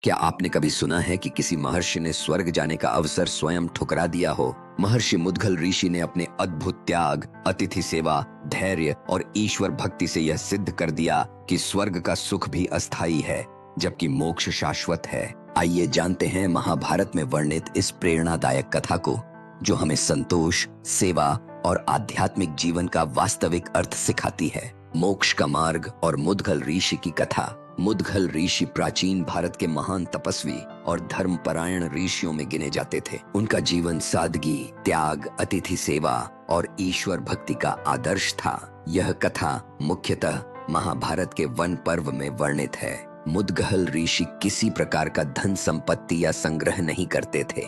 क्या आपने कभी सुना है कि किसी महर्षि ने स्वर्ग जाने का अवसर स्वयं ठुकरा दिया हो? महर्षि मुद्गल ऋषि ने अपने अद्भुत त्याग, अतिथि सेवा, धैर्य और ईश्वर भक्ति से यह सिद्ध कर दिया कि स्वर्ग का सुख भी अस्थायी है, जबकि मोक्ष शाश्वत है। आइए जानते हैं महाभारत में वर्णित इस प्रेरणादायक कथा को, जो हमें संतोष, सेवा और आध्यात्मिक जीवन का वास्तविक अर्थ सिखाती है। मोक्ष का मार्ग और मुद्गल ऋषि की कथा। मुद्गल ऋषि प्राचीन भारत के महान तपस्वी और धर्मपरायण ऋषियों में गिने जाते थे। उनका जीवन सादगी, त्याग, अतिथि सेवा और ईश्वर भक्ति का आदर्श था। यह कथा मुख्यतः महाभारत के वन पर्व में वर्णित है। मुद्गल ऋषि किसी प्रकार का धन संपत्ति या संग्रह नहीं करते थे।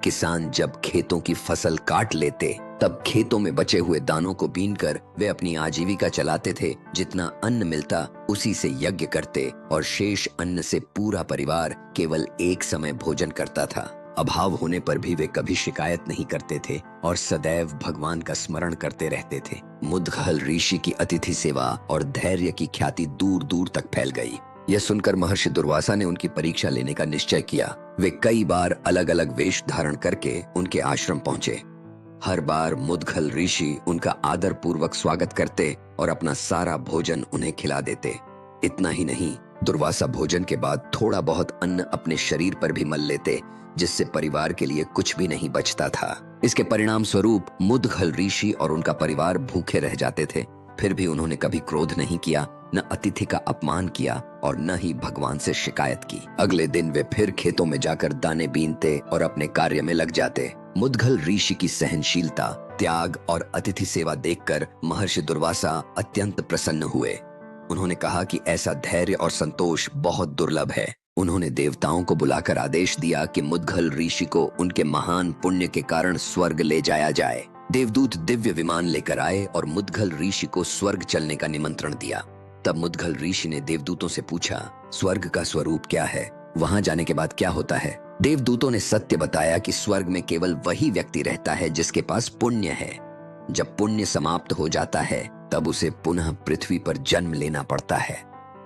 किसान जब खेतों की फसल काट लेते, तब खेतों में बचे हुए दानों को बीनकर वे अपनी आजीविका चलाते थे। जितना अन्न मिलता उसी से यज्ञ करते और शेष अन्न से पूरा परिवार केवल एक समय भोजन करता था। अभाव होने पर भी वे कभी शिकायत नहीं करते थे और सदैव भगवान का स्मरण करते रहते थे। मुद्गल ऋषि की अतिथि सेवा और धैर्य की ख्याति दूर दूर तक फैल गई। यह सुनकर महर्षि दुर्वासा ने उनकी परीक्षा लेने का निश्चय किया। वे कई बार अलग अलग वेश धारण करके उनके आश्रम पहुंचे। हर बार मुद्गल ऋषि उनका आदर पूर्वक स्वागत करते और अपना सारा भोजन उन्हें खिला देते। इतना ही नहीं, दुर्वासा भोजन के बाद थोड़ा बहुत अन्न अपने शरीर पर भी मल लेते, जिससे परिवार के लिए कुछ भी नहीं बचता था। इसके परिणाम स्वरूप मुद्गल ऋषि और उनका परिवार भूखे रह जाते थे। फिर भी उन्होंने कभी क्रोध नहीं किया, न अतिथि का अपमान किया और न ही भगवान से शिकायत की। अगले दिन वे फिर खेतों में जाकर दाने बीनते और अपने कार्य में लग जाते। मुद्गल ऋषि की सहनशीलता, त्याग और अतिथि सेवा देखकर महर्षि दुर्वासा अत्यंत प्रसन्न हुए। उन्होंने कहा कि ऐसा धैर्य और संतोष बहुत दुर्लभ है। उन्होंने देवताओं को बुलाकर आदेश दिया कि मुद्गल ऋषि को उनके महान पुण्य के कारण स्वर्ग ले जाया जाए। देवदूत दिव्य विमान लेकर आए और मुद्गल ऋषि को स्वर्ग चलने का निमंत्रण दिया। तब मुद्गल ऋषि ने देवदूतों से पूछा, स्वर्ग का स्वरूप क्या है? वहां जाने के बाद क्या होता है? देवदूतों ने सत्य बताया कि स्वर्ग में केवल वही व्यक्ति रहता है जिसके पास पुण्य है। जब पुण्य समाप्त हो जाता है, तब उसे पुनः पृथ्वी पर जन्म लेना पड़ता है।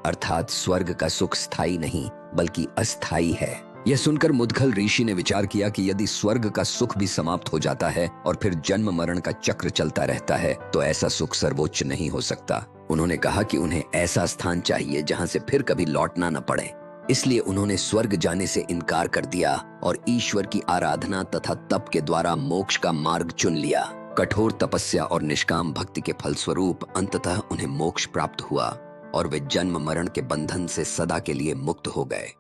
अर्थात स्वर्ग का सुख स्थायी नहीं बल्कि अस्थायी है। यह सुनकर मुद्गल ऋषि ने विचार किया कि यदि स्वर्ग का सुख भी समाप्त हो जाता है और फिर जन्म मरण का चक्र चलता रहता है, तो ऐसा सुख सर्वोच्च नहीं हो सकता। उन्होंने कहा कि उन्हें ऐसा स्थान चाहिए जहां से फिर कभी लौटना न पड़े। इसलिए उन्होंने स्वर्ग जाने से इनकार कर दिया और ईश्वर की आराधना तथा तप के द्वारा मोक्ष का मार्ग चुन लिया। कठोर तपस्या और निष्काम भक्ति के फलस्वरूप अंततः उन्हें मोक्ष प्राप्त हुआ और वे जन्म मरण के बंधन से सदा के लिए मुक्त हो गए।